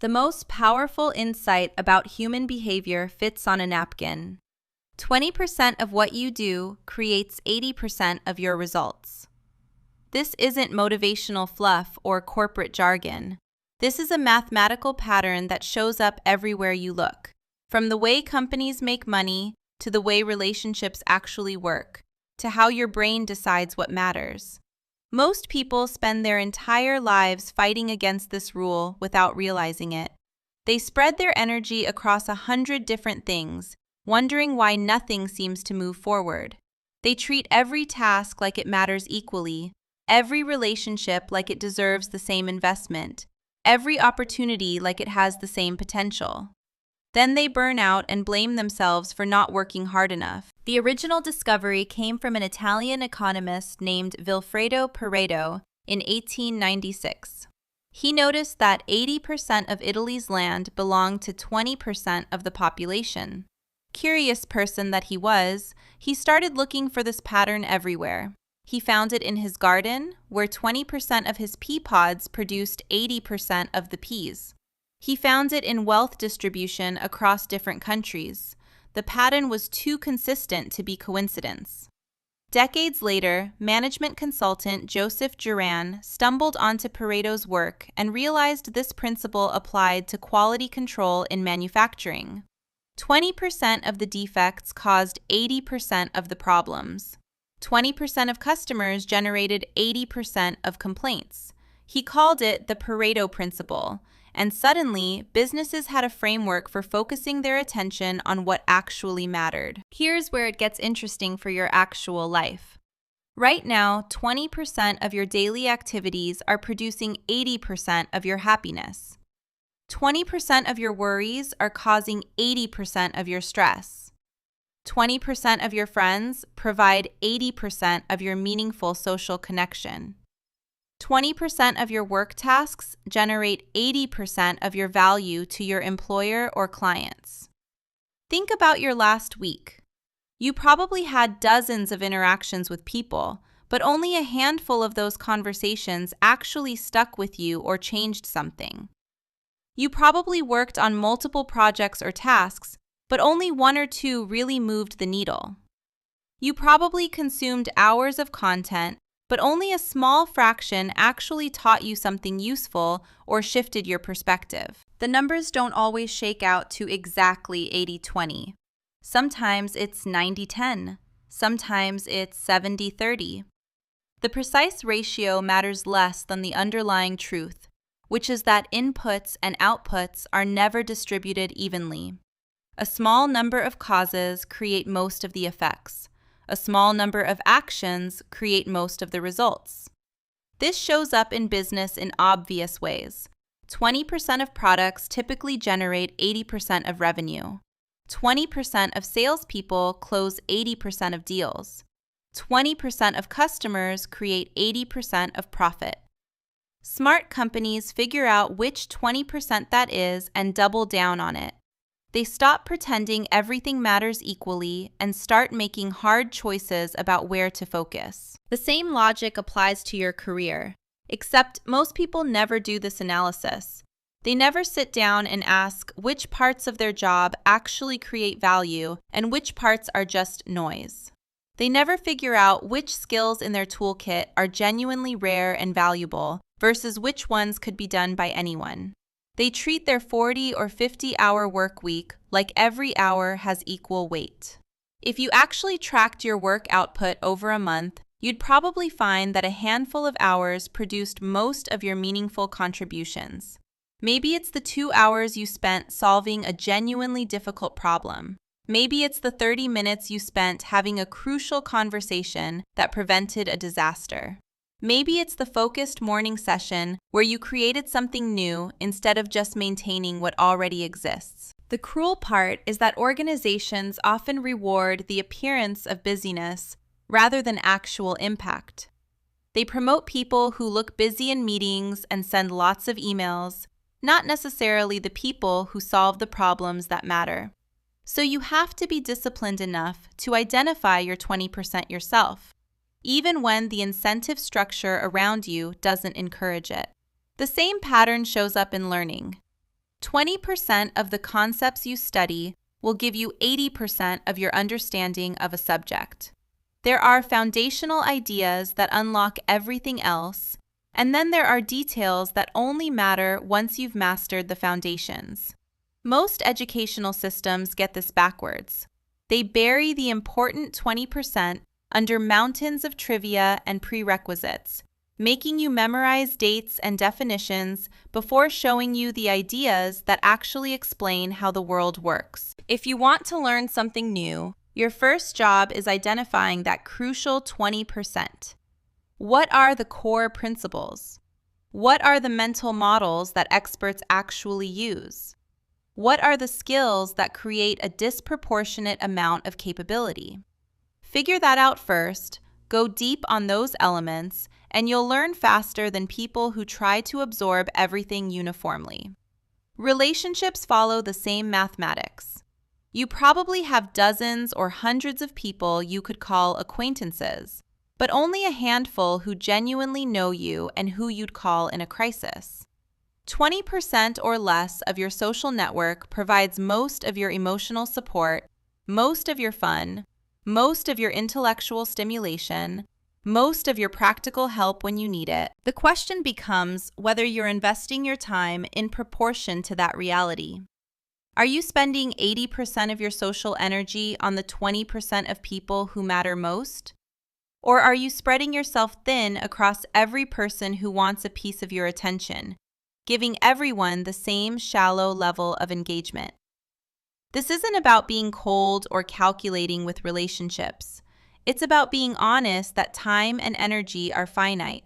The most powerful insight about human behavior fits on a napkin. 20% of what you do creates 80% of your results. This isn't motivational fluff or corporate jargon. This is a mathematical pattern that shows up everywhere you look, from the way companies make money to the way relationships actually work, to how your brain decides what matters. Most people spend their entire lives fighting against this rule without realizing it. They spread their energy across 100 different things, wondering why nothing seems to move forward. They treat every task like it matters equally, every relationship like it deserves the same investment, every opportunity like it has the same potential. Then they burn out and blame themselves for not working hard enough. The original discovery came from an Italian economist named Vilfredo Pareto in 1896. He noticed that 80% of Italy's land belonged to 20% of the population. Curious person that he was, he started looking for this pattern everywhere. He found it in his garden, where 20% of his pea pods produced 80% of the peas. He found it in wealth distribution across different countries. The pattern was too consistent to be coincidence. Decades later, management consultant Joseph Juran stumbled onto Pareto's work and realized this principle applied to quality control in manufacturing. 20% of the defects caused 80% of the problems. 20% of customers generated 80% of complaints. He called it the Pareto Principle, and suddenly, businesses had a framework for focusing their attention on what actually mattered. Here's where it gets interesting for your actual life. Right now, 20% of your daily activities are producing 80% of your happiness. 20% of your worries are causing 80% of your stress. 20% of your friends provide 80% of your meaningful social connection. 20% of your work tasks generate 80% of your value to your employer or clients. Think about your last week. You probably had dozens of interactions with people, but only a handful of those conversations actually stuck with you or changed something. You probably worked on multiple projects or tasks, but only one or two really moved the needle. You probably consumed hours of content, but only a small fraction actually taught you something useful or shifted your perspective. The numbers don't always shake out to exactly 80-20. Sometimes it's 90-10. Sometimes it's 70-30. The precise ratio matters less than the underlying truth, which is that inputs and outputs are never distributed evenly. A small number of causes create most of the effects. A small number of actions create most of the results. This shows up in business in obvious ways. 20% of products typically generate 80% of revenue. 20% of salespeople close 80% of deals. 20% of customers create 80% of profit. Smart companies figure out which 20% that is and double down on it. They stop pretending everything matters equally and start making hard choices about where to focus. The same logic applies to your career, except most people never do this analysis. They never sit down and ask which parts of their job actually create value and which parts are just noise. They never figure out which skills in their toolkit are genuinely rare and valuable versus which ones could be done by anyone. They treat their 40 or 50-hour work week like every hour has equal weight. If you actually tracked your work output over a month, you'd probably find that a handful of hours produced most of your meaningful contributions. Maybe it's the 2 hours you spent solving a genuinely difficult problem. Maybe it's the 30 minutes you spent having a crucial conversation that prevented a disaster. Maybe it's the focused morning session where you created something new instead of just maintaining what already exists. The cruel part is that organizations often reward the appearance of busyness rather than actual impact. They promote people who look busy in meetings and send lots of emails, not necessarily the people who solve the problems that matter. So you have to be disciplined enough to identify your 20% yourself, even when the incentive structure around you doesn't encourage it. The same pattern shows up in learning. 20% of the concepts you study will give you 80% of your understanding of a subject. There are foundational ideas that unlock everything else, and then there are details that only matter once you've mastered the foundations. Most educational systems get this backwards. They bury the important 20% under mountains of trivia and prerequisites, making you memorize dates and definitions before showing you the ideas that actually explain how the world works. If you want to learn something new, your first job is identifying that crucial 20%. What are the core principles? What are the mental models that experts actually use? What are the skills that create a disproportionate amount of capability? Figure that out first, go deep on those elements, and you'll learn faster than people who try to absorb everything uniformly. Relationships follow the same mathematics. You probably have dozens or hundreds of people you could call acquaintances, but only a handful who genuinely know you and who you'd call in a crisis. 20% or less of your social network provides most of your emotional support, most of your fun, most of your intellectual stimulation, most of your practical help when you need it. The question becomes whether you're investing your time in proportion to that reality. Are you spending 80% of your social energy on the 20% of people who matter most? Or are you spreading yourself thin across every person who wants a piece of your attention, giving everyone the same shallow level of engagement? This isn't about being cold or calculating with relationships. It's about being honest that time and energy are finite.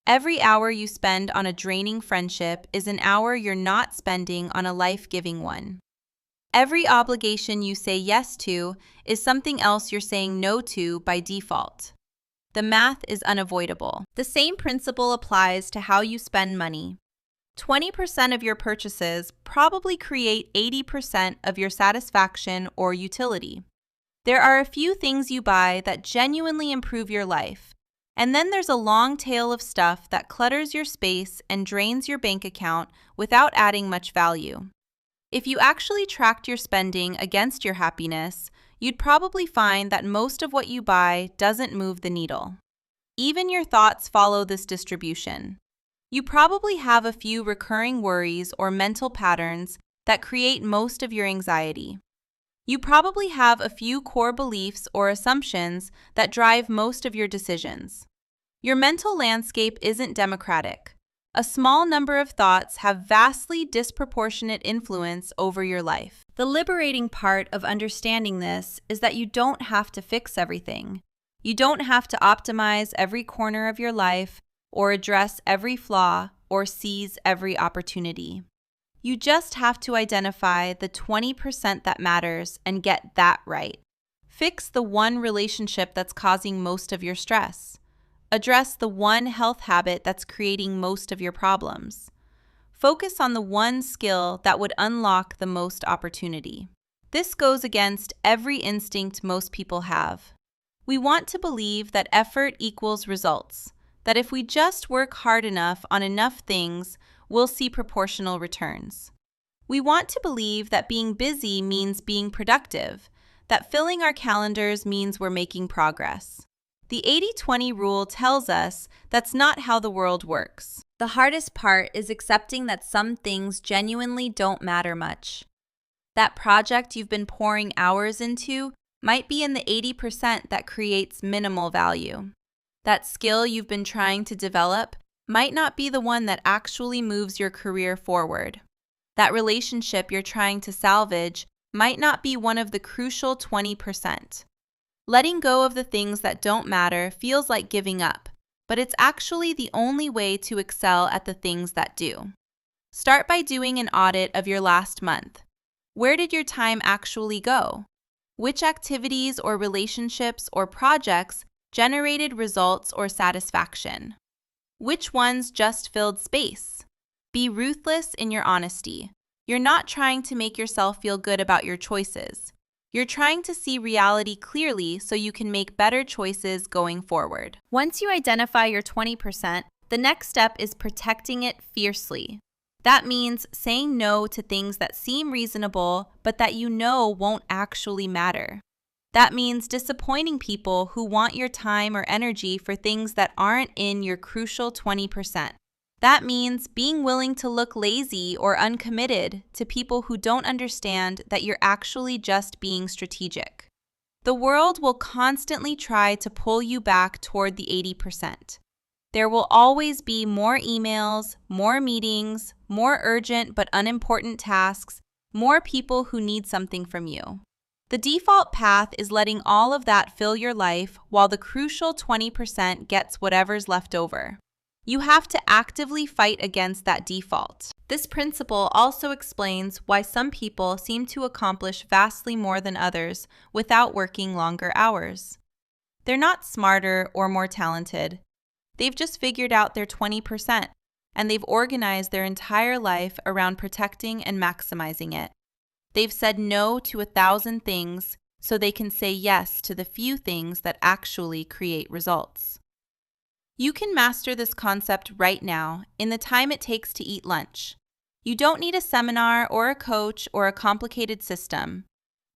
Every hour you spend on a draining friendship is an hour you're not spending on a life-giving one. Every obligation you say yes to is something else you're saying no to by default. The math is unavoidable. The same principle applies to how you spend money. 20% of your purchases probably create 80% of your satisfaction or utility. There are a few things you buy that genuinely improve your life, and then there's a long tail of stuff that clutters your space and drains your bank account without adding much value. If you actually tracked your spending against your happiness, you'd probably find that most of what you buy doesn't move the needle. Even your thoughts follow this distribution. You probably have a few recurring worries or mental patterns that create most of your anxiety. You probably have a few core beliefs or assumptions that drive most of your decisions. Your mental landscape isn't democratic. A small number of thoughts have vastly disproportionate influence over your life. The liberating part of understanding this is that you don't have to fix everything. You don't have to optimize every corner of your life, or address every flaw, or seize every opportunity. You just have to identify the 20% that matters and get that right. Fix the one relationship that's causing most of your stress. Address the one health habit that's creating most of your problems. Focus on the one skill that would unlock the most opportunity. This goes against every instinct most people have. We want to believe that effort equals results, that if we just work hard enough on enough things, we'll see proportional returns. We want to believe that being busy means being productive, that filling our calendars means we're making progress. The 80-20 rule tells us that's not how the world works. The hardest part is accepting that some things genuinely don't matter much. That project you've been pouring hours into might be in the 80% that creates minimal value. That skill you've been trying to develop might not be the one that actually moves your career forward. That relationship you're trying to salvage might not be one of the crucial 20%. Letting go of the things that don't matter feels like giving up, but it's actually the only way to excel at the things that do. Start by doing an audit of your last month. Where did your time actually go? Which activities or relationships or projects generated results or satisfaction? Which ones just filled space? Be ruthless in your honesty. You're not trying to make yourself feel good about your choices. You're trying to see reality clearly so you can make better choices going forward. Once you identify your 20%, the next step is protecting it fiercely. That means saying no to things that seem reasonable but that you know won't actually matter. That means disappointing people who want your time or energy for things that aren't in your crucial 20%. That means being willing to look lazy or uncommitted to people who don't understand that you're actually just being strategic. The world will constantly try to pull you back toward the 80%. There will always be more emails, more meetings, more urgent but unimportant tasks, more people who need something from you. The default path is letting all of that fill your life while the crucial 20% gets whatever's left over. You have to actively fight against that default. This principle also explains why some people seem to accomplish vastly more than others without working longer hours. They're not smarter or more talented. They've just figured out their 20%, and they've organized their entire life around protecting and maximizing it. They've said no to 1,000 things so they can say yes to the few things that actually create results. You can master this concept right now in the time it takes to eat lunch. You don't need a seminar or a coach or a complicated system.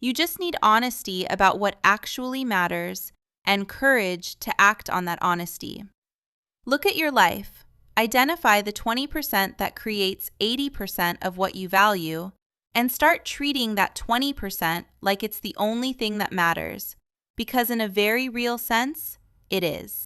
You just need honesty about what actually matters and courage to act on that honesty. Look at your life. Identify the 20% that creates 80% of what you value, and start treating that 20% like it's the only thing that matters, because in a very real sense, it is.